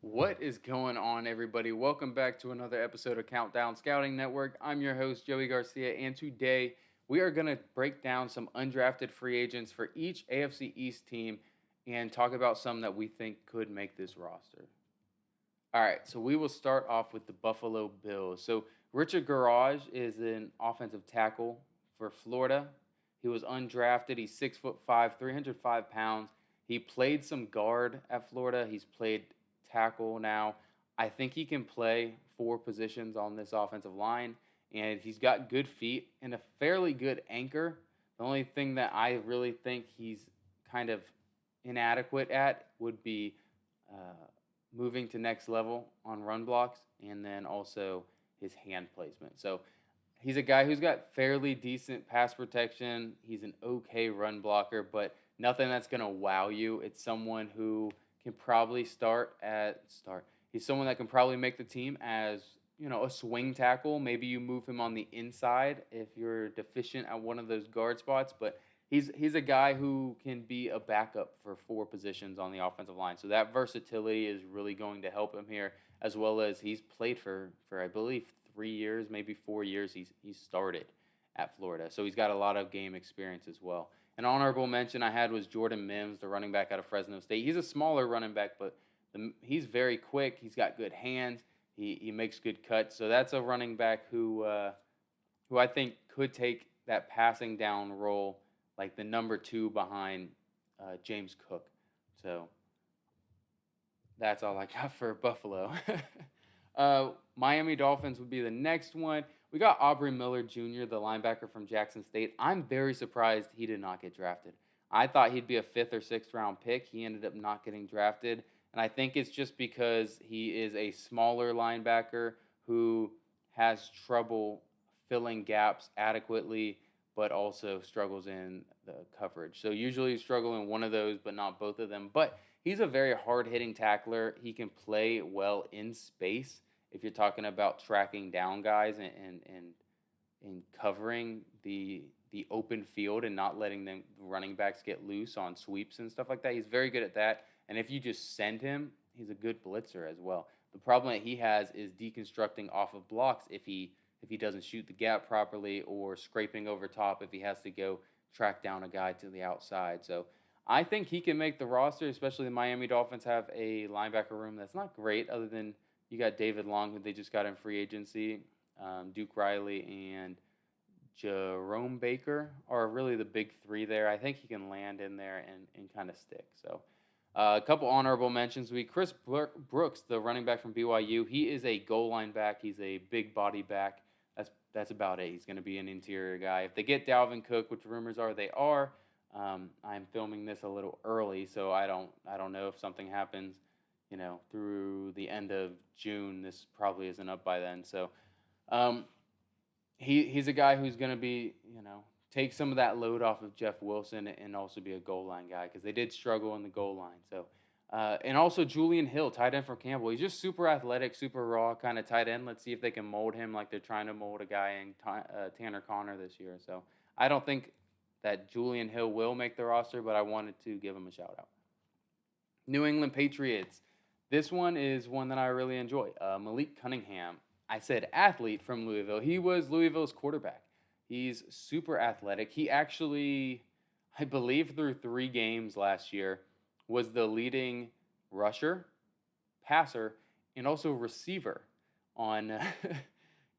What is going on, everybody? Welcome back to another episode of Countdown Scouting Network. I'm your host, Joey Garcia, and today we are going to break down some undrafted free agents for each AFC East team and talk about some that we think could make this roster. All right, so we will start off with the Buffalo Bills. So Richard Garage is an offensive tackle for Florida. He was undrafted. He's 6'5", 305 pounds. He played some guard at Florida. He's played tackle now. I think he can play four positions on this offensive line, and he's got good feet and a fairly good anchor. The only thing that I really think he's kind of inadequate at would be uh, moving to next level on run blocks and then also his hand placement. So he's a guy who's got fairly decent pass protection. He's an okay run blocker, but nothing that's going to wow you. It's someone who can probably start. He's someone that can probably make the team as, a swing tackle. Maybe you move him on the inside if you're deficient at one of those guard spots, but he's a guy who can be a backup for four positions on the offensive line. So that versatility is really going to help him here, as well as he's played for I believe 3 years, maybe 4 years. He's started at Florida, so he's got a lot of game experience as well. An honorable mention I had was Jordan Mims, the running back out of Fresno State. He's a smaller running back, but he's very quick. He's got good hands. He makes good cuts. So that's a running back who I think could take that passing down role, like the number two behind James Cook. So that's all I got for Buffalo. Miami Dolphins would be the next one. We got Aubrey Miller Jr., the linebacker from Jackson State. I'm very surprised he did not get drafted. I thought he'd be a fifth or sixth round pick. He ended up not getting drafted. And I think it's just because he is a smaller linebacker who has trouble filling gaps adequately, but also struggles in the coverage. So usually you struggle in one of those, but not both of them. But he's a very hard hitting tackler. He can play well in space if you're talking about tracking down guys and covering the open field and not letting them running backs get loose on sweeps and stuff like that. He's very good at that. And if you just send him, he's a good blitzer as well. The problem that he has is deconstructing off of blocks if he doesn't shoot the gap properly, or scraping over top if he has to go track down a guy to the outside. So I think he can make the roster, especially the Miami Dolphins have a linebacker room that's not great, other than you got David Long, who they just got in free agency. Duke Riley and Jerome Baker are really the big three there. I think he can land in there and kind of stick. So a couple honorable mentions. Chris Brooks, the running back from BYU. He is a goal line back. He's a big body back. That's about it. He's going to be an interior guy. If they get Dalvin Cook, which rumors are they are, I'm filming this a little early, so I don't know if something happens, through the end of June. This probably isn't up by then. So um, he's a guy who's going to be, take some of that load off of Jeff Wilson and also be a goal line guy, because they did struggle in the goal line. So and also Julian Hill, tight end from Campbell. He's just super athletic, super raw kind of tight end. Let's see if they can mold him like they're trying to mold a guy in Tanner Connor this year. So I don't think that Julian Hill will make the roster, but I wanted to give him a shout out. New England Patriots. This one is one that I really enjoy. Malik Cunningham. I said athlete from Louisville. He was Louisville's quarterback. He's super athletic. He actually, I believe, through 3 games last year, was the leading rusher, passer, and also receiver on,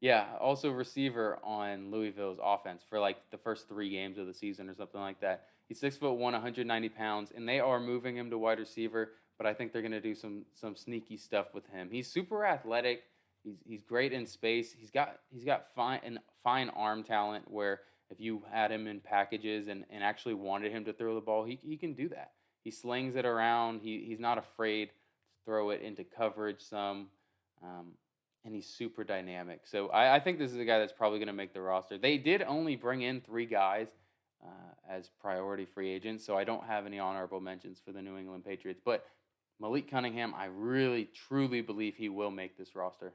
yeah, also receiver on Louisville's offense for like the first 3 games of the season or something like that. He's 6'1", 190 pounds, and they are moving him to wide receiver. But I think they're going to do some sneaky stuff with him. He's super athletic. He's great in space. He's got fine arm talent, where if you had him in packages and actually wanted him to throw the ball, he can do that. He slings it around. He's not afraid to throw it into coverage some, um, and he's super dynamic. So I think this is a guy that's probably going to make the roster. They did only bring in 3 guys as priority free agents, so I don't have any honorable mentions for the New England Patriots. But Malik Cunningham, I really truly believe he will make this roster.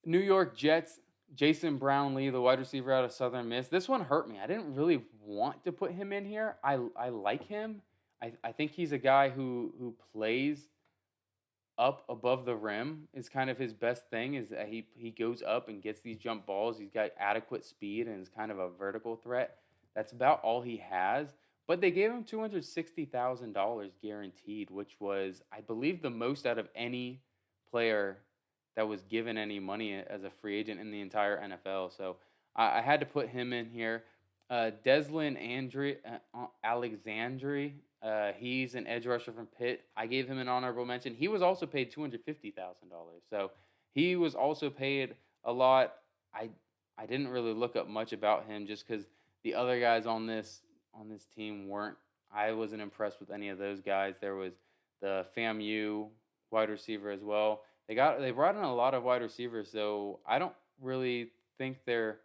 New York Jets, Jason Brownlee, the wide receiver out of Southern Miss. This one hurt me. I didn't really want to put him in here. I like him. I think he's a guy who plays up above the rim is kind of his best thing. Is that he goes up and gets these jump balls. He's got adequate speed and is kind of a vertical threat. That's about all he has. But they gave him $260,000 guaranteed, which was, I believe, the most out of any player that was given any money as a free agent in the entire NFL. So I had to put him in here. Deslin Alexandri, he's an edge rusher from Pitt. I gave him an honorable mention. He was also paid $250,000, so he was also paid a lot. I I didn't really look up much about him just because the other guys on this team weren't. I wasn't impressed with any of those guys. There was the FAMU wide receiver as well. They brought in a lot of wide receivers, so I don't really think they're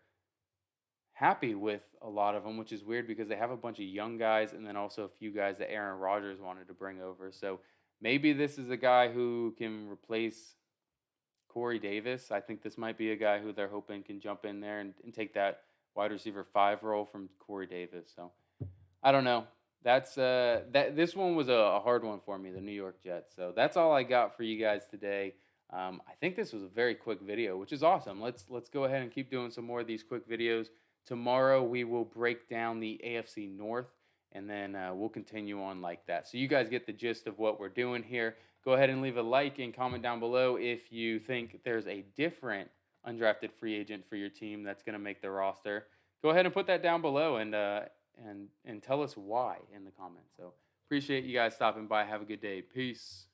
happy with a lot of them, which is weird because they have a bunch of young guys and then also a few guys that Aaron Rodgers wanted to bring over. So maybe this is a guy who can replace Corey Davis. I think this might be a guy who they're hoping can jump in there and take that wide receiver 5 role from Corey Davis. So I don't know. This one was a hard one for me, the New York Jets. So that's all I got for you guys today. I think this was a very quick video, which is awesome. Let's go ahead and keep doing some more of these quick videos. Tomorrow we will break down the AFC North, and then we'll continue on like that. So you guys get the gist of what we're doing here. Go ahead and leave a like and comment down below if you think there's a different undrafted free agent for your team that's going to make the roster. Go ahead and put that down below and tell us why in the comments. So appreciate you guys stopping by. Have a good day. Peace.